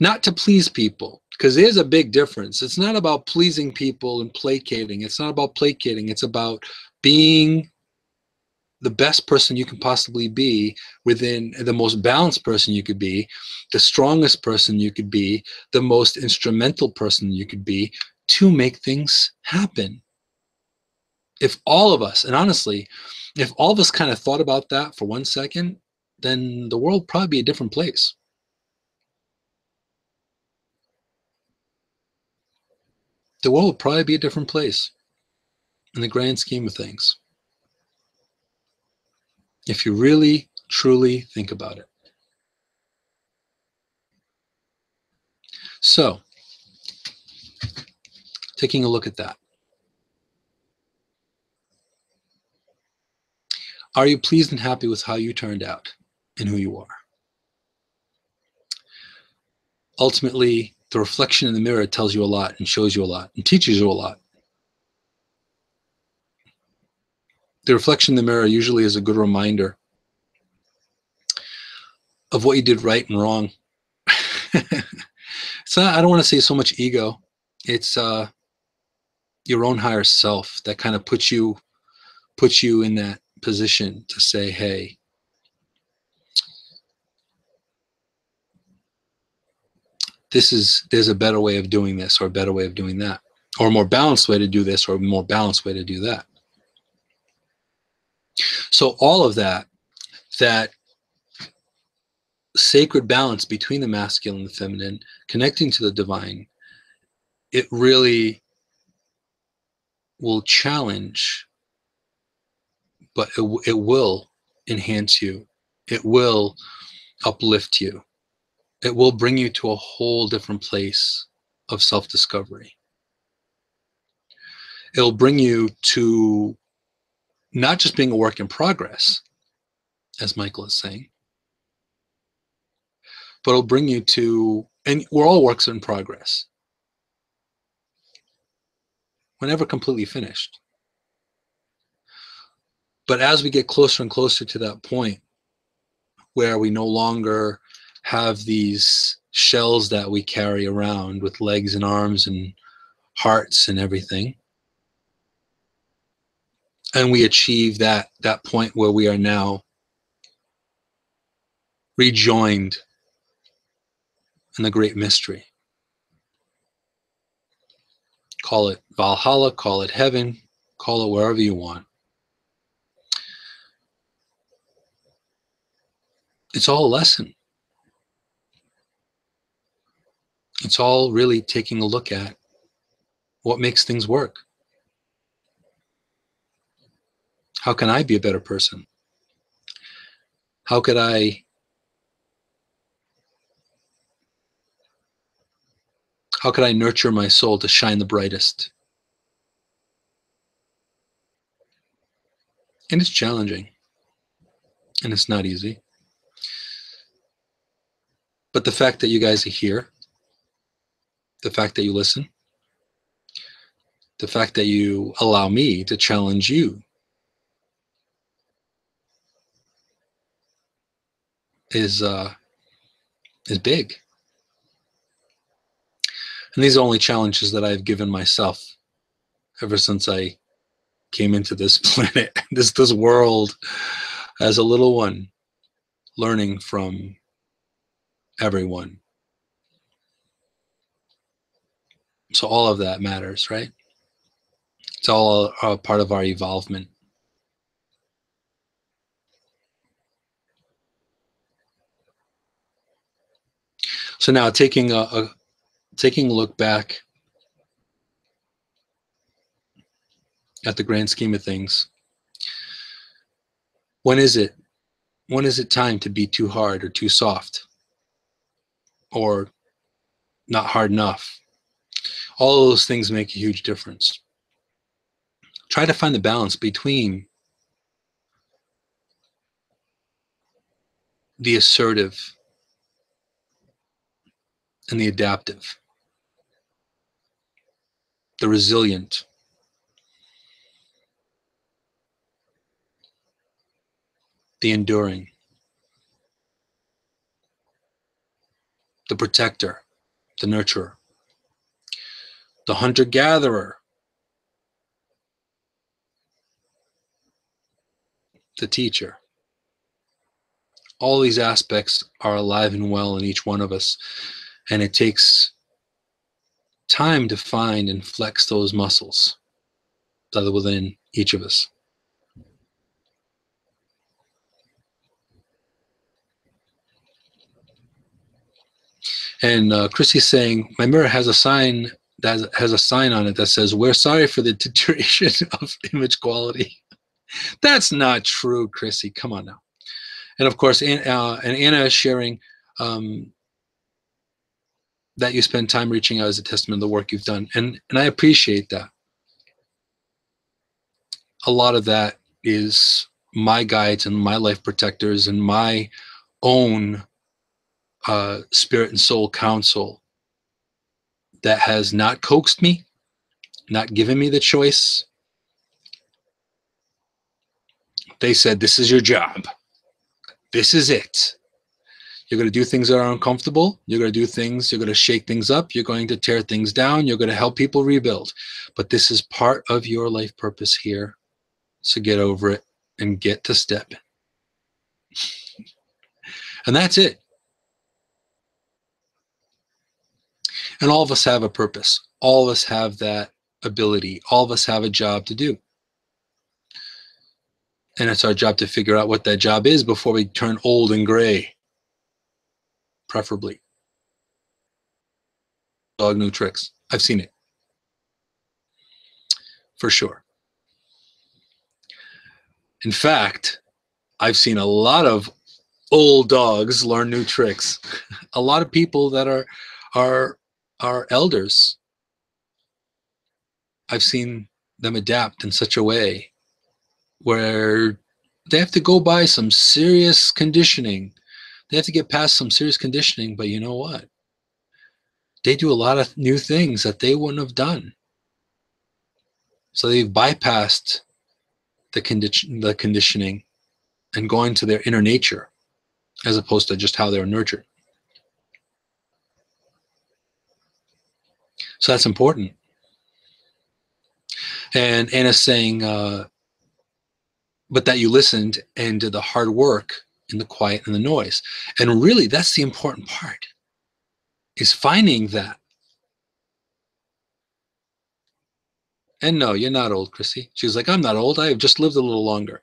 Not to please people, because there's a big difference. It's not about pleasing people and placating. It's not about placating. It's about being the best person you can possibly be, within the most balanced person you could be, the strongest person you could be, the most instrumental person you could be to make things happen. If all of us, and honestly, if all of us kind of thought about that for 1 second, then the world would probably be a different place. The world would probably be a different place in the grand scheme of things, if you really, truly think about it. So, taking a look at that. Are you pleased and happy with how you turned out and who you are? Ultimately, the reflection in the mirror tells you a lot and shows you a lot and teaches you a lot. The reflection in the mirror usually is a good reminder of what you did right and wrong. It's not, I don't want to say so much ego. It's your own higher self that kind of puts you in that position to say, hey, there's a better way of doing this, or a better way of doing that, or a more balanced way to do this, or a more balanced way to do that. So all of that sacred balance between the masculine and the feminine, connecting to the divine, it really will challenge, but it will enhance you. It will uplift you. It will bring you to a whole different place of self-discovery. It'll bring you to not just being a work in progress, as Michael is saying, but it'll bring you to, and we're all works in progress. We're never completely finished. But as we get closer and closer to that point where we no longer have these shells that we carry around with legs and arms and hearts and everything, and we achieve that point where we are now rejoined in the great mystery. Call it Valhalla, call it heaven, call it wherever you want. It's all a lesson. It's all really taking a look at what makes things work. How can I be a better person? How could I nurture my soul to shine the brightest? And it's challenging. And it's not easy. But the fact that you guys are here, the fact that you listen, the fact that you allow me to challenge you is big. And these are only challenges that I've given myself ever since I came into this planet, this world, as a little one, learning from everyone. So all of that matters, right? It's all a part of our evolvement. So now taking a look back at the grand scheme of things, when is it time to be too hard or too soft or not hard enough? All of those things make a huge difference. Try to find the balance between the assertive and the adaptive, the resilient, the enduring, the protector, the nurturer, the hunter-gatherer, the teacher. All these aspects are alive and well in each one of us, and it takes time to find and flex those muscles that are within each of us. And Chrissy's saying, my mirror has a sign that has a sign on it that says, "We're sorry for the deterioration of image quality." That's not true, Chrissy. Come on now. And of course, and Anna is sharing that you spend time reaching out as a testament to the work you've done. And I appreciate that. A lot of that is my guides and my life protectors and my own spirit and soul counsel that has not coaxed me, not given me the choice. They said, this is your job. This is it. You're going to do things that are uncomfortable. You're going to do things, you're going to shake things up. You're going to tear things down. You're going to help people rebuild. But this is part of your life purpose here. So get over it and get to step. And that's it. And all of us have a purpose. All of us have that ability. All of us have a job to do. And it's our job to figure out what that job is before we turn old and gray. Preferably. Dog new tricks. I've seen it. For sure. In fact, I've seen a lot of old dogs learn new tricks. A lot of people that are elders, I've seen them adapt in such a way where they have to go by some serious conditioning. They have to get past some serious conditioning, but you know what? They do a lot of new things that they wouldn't have done. So they've bypassed the conditioning and going to their inner nature as opposed to just how they were nurtured. So that's important. And Anna's saying, but that you listened and did the hard work in the quiet and the noise. And really, that's the important part, is finding that. And no, you're not old, Chrissy. She was like, I'm not old. I have just lived a little longer.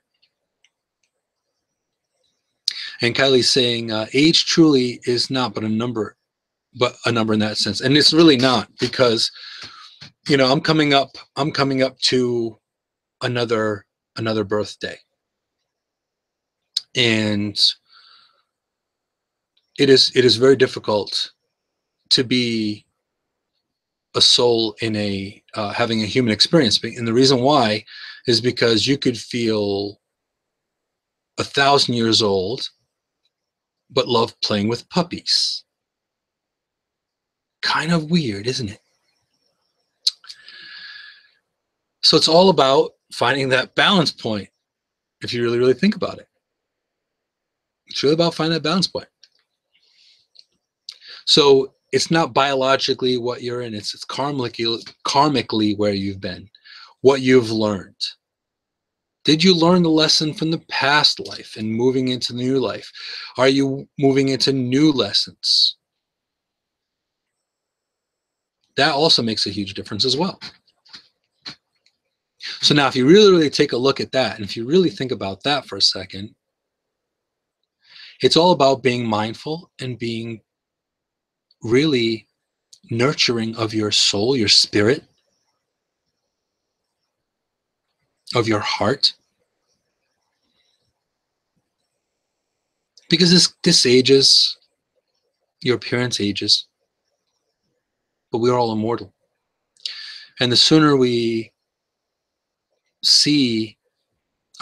And Kylie's saying, age truly is not but a number in that sense. And it's really not, because, you know, I'm coming up to another birthday. And it is very difficult to be a soul in a having a human experience. And the reason why is because you could feel 1,000 years old but love playing with puppies. Kind of weird, isn't it? So it's all about finding that balance point, if you really, really think about it. It's really about finding that balance point. So it's not biologically what you're in, it's karmically where you've been, what you've learned. Did you learn the lesson from the past life and moving into the new life? Are you moving into new lessons? That also makes a huge difference as well. So now if you really, really take a look at that, and if you really think about that for a second, it's all about being mindful and being really nurturing of your soul, your spirit, of your heart. Because this ages, your appearance ages, but we're all immortal. And the sooner we see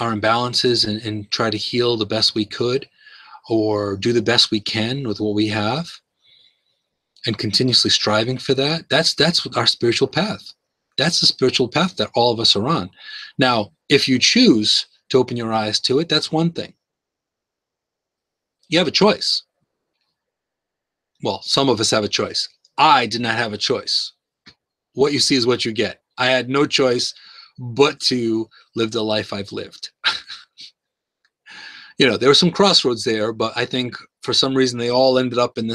our imbalances and try to heal the best we could, or do the best we can with what we have, and continuously striving for that, that's our spiritual path. That's the spiritual path that all of us are on. Now, if you choose to open your eyes to it, that's one thing. You have a choice. Well, some of us have a choice. I did not have a choice. What you see is what you get. I had no choice but to live the life I've lived. You know, there were some crossroads there, but I think for some reason they all ended up in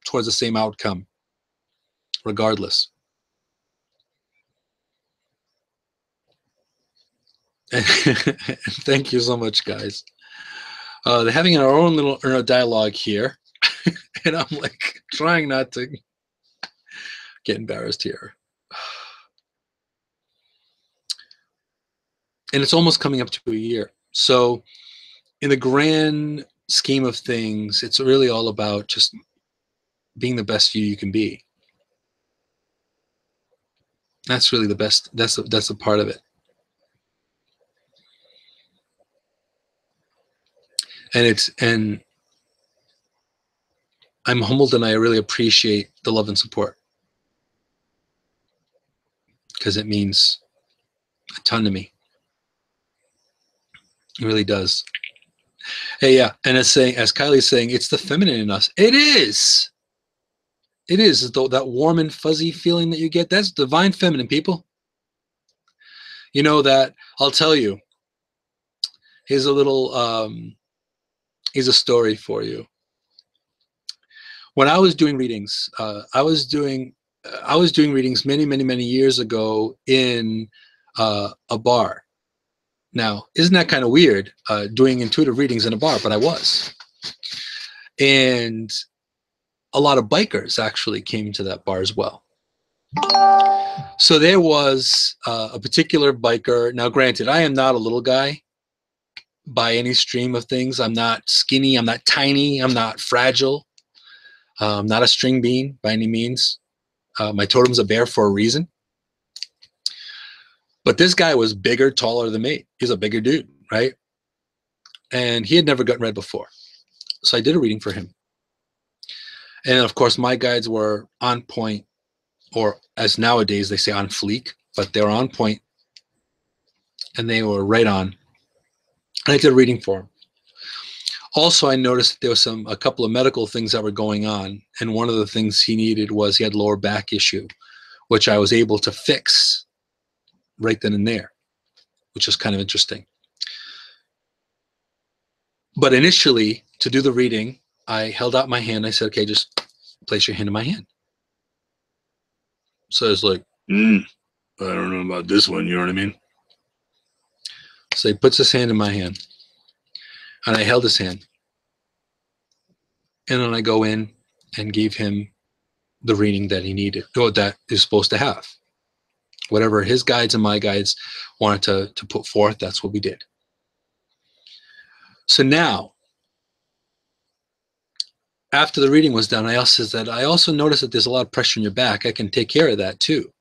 towards the same outcome, regardless. Thank you so much, guys. They're having our own little inner dialogue here, and I'm like trying not to get embarrassed here. And it's almost coming up to a year. So in the grand scheme of things, it's really all about just being the best you can be. That's really the best. That's a part of it. And I'm humbled, and I really appreciate the love and support, because it means a ton to me. It really does. Hey, yeah, and as Kylie's saying, it's the feminine in us. It is. It is that warm and fuzzy feeling that you get. That's divine feminine, people. You know that. I'll tell you. Here's a story for you. When I was doing readings, I was doing readings many years ago in a bar. Now, isn't that kind of weird, doing intuitive readings in a bar? But I was. And a lot of bikers actually came to that bar as well. So there was a particular biker. Now, granted, I am not a little guy by any stream of things. I'm not skinny. I'm not tiny. I'm not fragile. I'm not a string bean by any means. My totem's a bear for a reason. But this guy was bigger, taller than me. He's a bigger dude, right? And he had never gotten read before. So I did a reading for him. And of course, my guides were on point, or as nowadays they say on fleek, but they're on point. and they were right on. And I did a reading for him. Also, I noticed that there was a couple of medical things that were going on, and one of the things he needed was he had lower back issue, which I was able to fix right then and there, which is kind of interesting. But initially, to do the reading, I held out my hand. I said, okay, just place your hand in my hand. So it's like, I don't know about this one, you know what I mean? So he puts his hand in my hand, and I held his hand. And then I go in and gave him the reading that he needed, or that he's supposed to have. Whatever his guides and my guides wanted to put forth, that's what we did. So now, after the reading was done, I also noticed that there's a lot of pressure in your back. I can take care of that too.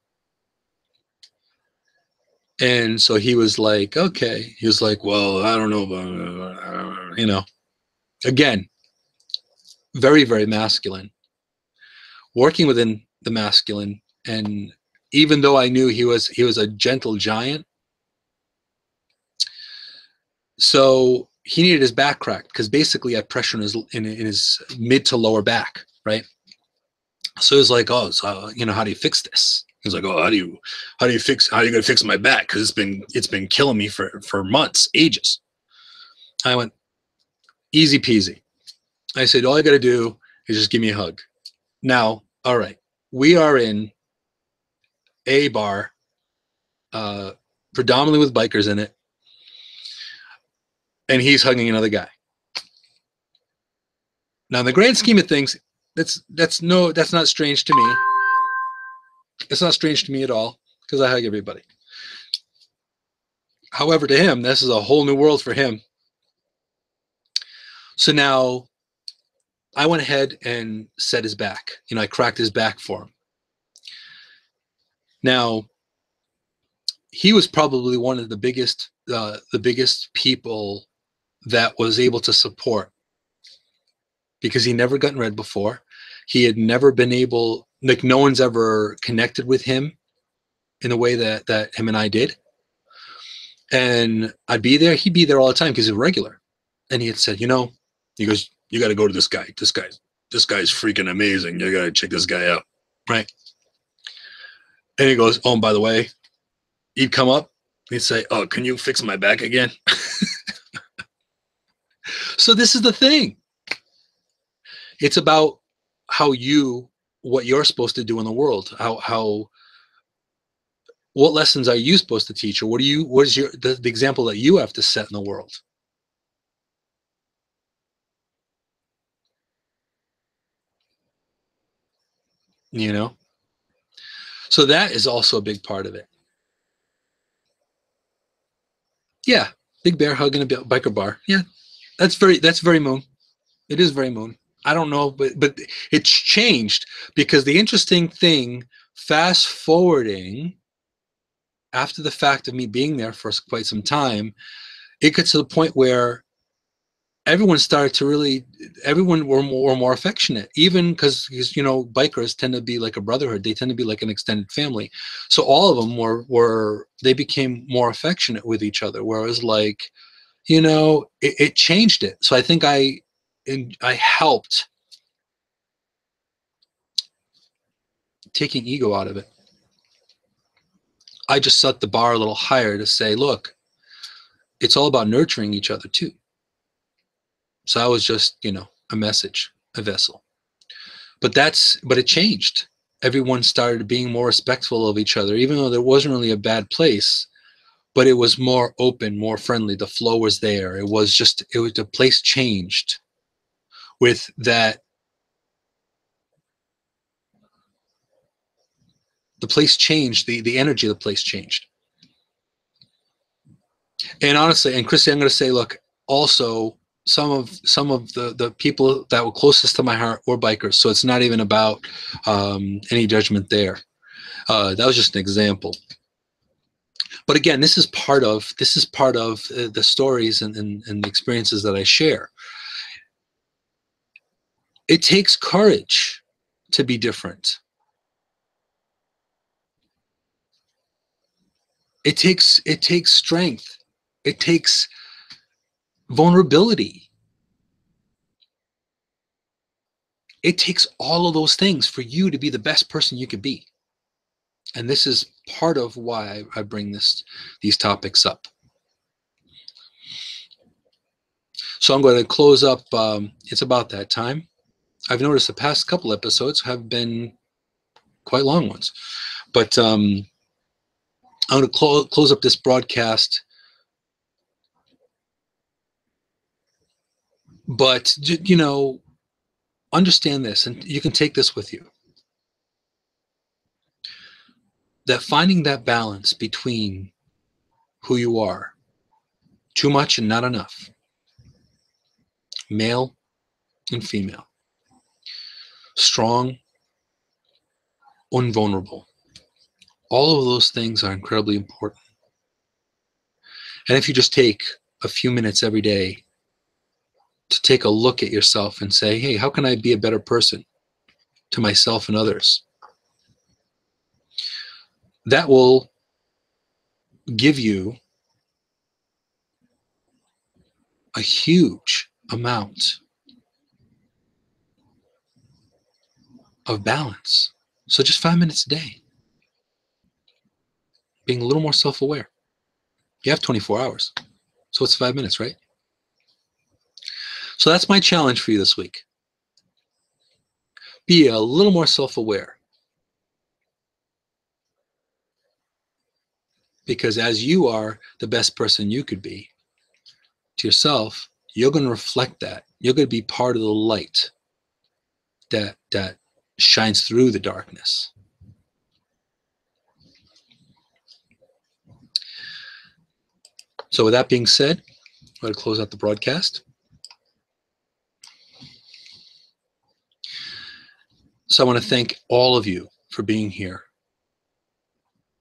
And so he was like, okay. He was like, well, I don't know about, you know, again, very, very masculine. Working within the masculine, and even though I knew he was a gentle giant, so he needed his back cracked because basically he had pressure in his mid to lower back, right? So he was like, oh, so, you know, how do you fix this? He was like, oh, how are you gonna fix my back? Because it's been killing me for months, ages. I went, easy peasy. I said, all you got to do is just give me a hug. Now, all right, we are in a bar, predominantly with bikers in it, and he's hugging another guy. Now, in the grand scheme of things, that's not strange to me. It's not strange to me at all because I hug everybody. However, to him, this is a whole new world for him. So now I went ahead and set his back. You know, I cracked his back for him. Now, he was probably one of the biggest people that was able to support, because he never gotten read before. He had never been able, like, no one's ever connected with him in the way that him and I did. And I'd be there, he'd be there all the time because he's a regular. And he had said, you know, he goes, you got to go to this guy. This guy's freaking amazing. You got to check this guy out. Right. And he goes, oh, and by the way, he'd come up, he'd say, oh, can you fix my back again? So this is the thing. It's about what you're supposed to do in the world. What lessons are you supposed to teach? Or what is the example that you have to set in the world? You know? So that is also a big part of it. Yeah. Big bear hugging a biker bar. Yeah. That's very Moon. It is very Moon. I don't know, but it's changed, because the interesting thing, fast forwarding after the fact of me being there for quite some time, it gets to the point where everyone were more affectionate, even because, you know, bikers tend to be like a brotherhood. They tend to be like an extended family. So all of them they became more affectionate with each other. Whereas, like, you know, it changed it. So I think I helped taking ego out of it. I just set the bar a little higher to say, look, it's all about nurturing each other too. So I was just, you know, a vessel. But it changed. Everyone started being more respectful of each other, even though there wasn't really a bad place, but it was more open, more friendly. The flow was there. The place changed with that. The place changed, the energy of the place changed. And honestly, and Christy, I'm going to say, look, also some of the people that were closest to my heart were bikers. So it's not even about any judgment there. That was just an example. But again, this is part of the stories and the experiences that I share. It takes courage to be different. It takes strength. It takes vulnerability. It takes all of those things for you to be the best person you could be. And this is part of why I bring these topics up. So I'm going to close up. It's about that time. I've noticed the past couple episodes have been quite long ones. But I'm going to close up this broadcast. But, you know, understand this, and you can take this with you. That finding that balance between who you are, too much and not enough, male and female, strong, invulnerable, all of those things are incredibly important. And if you just take a few minutes every day to take a look at yourself and say, hey, how can I be a better person to myself and others? That will give you a huge amount of balance. So just 5 minutes a day, being a little more self-aware. You have 24 hours, so it's 5 minutes, right? So that's my challenge for you this week. Be a little more self-aware. Because as you are the best person you could be to yourself, you're going to reflect that. You're going to be part of the light that shines through the darkness. So with that being said, I'm going to close out the broadcast. So I want to thank all of you for being here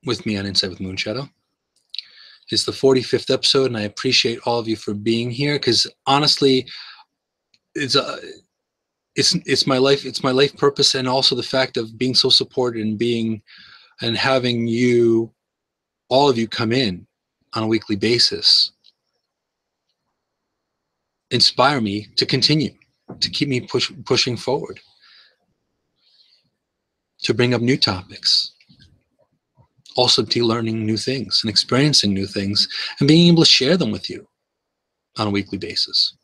with me on Insight with Moonshadow. It's the 45th episode, and I appreciate all of you for being here, because honestly, it's my life. It's my life purpose, and also the fact of being so supported and having all of you come in on a weekly basis inspire me to continue, to keep me pushing forward, to bring up new topics, also to learning new things and experiencing new things and being able to share them with you on a weekly basis.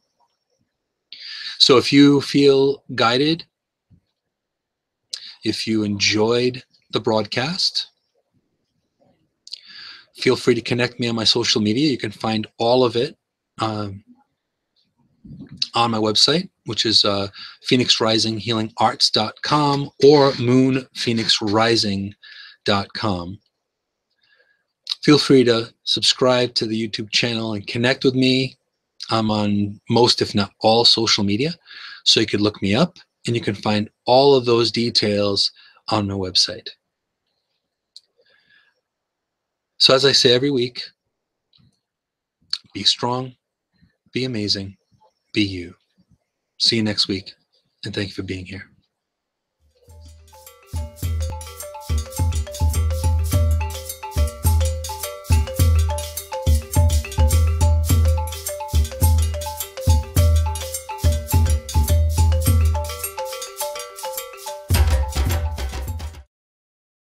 So if you feel guided, if you enjoyed the broadcast, feel free to connect me on my social media. You can find all of it on my website, which is phoenixrisinghealingarts.com or moonphoenixrising.com. Feel free to subscribe to the YouTube channel and connect with me. I'm on most, if not all, social media, so you could look me up, and you can find all of those details on my website. So as I say every week, be strong, be amazing, be you. See you next week, and thank you for being here.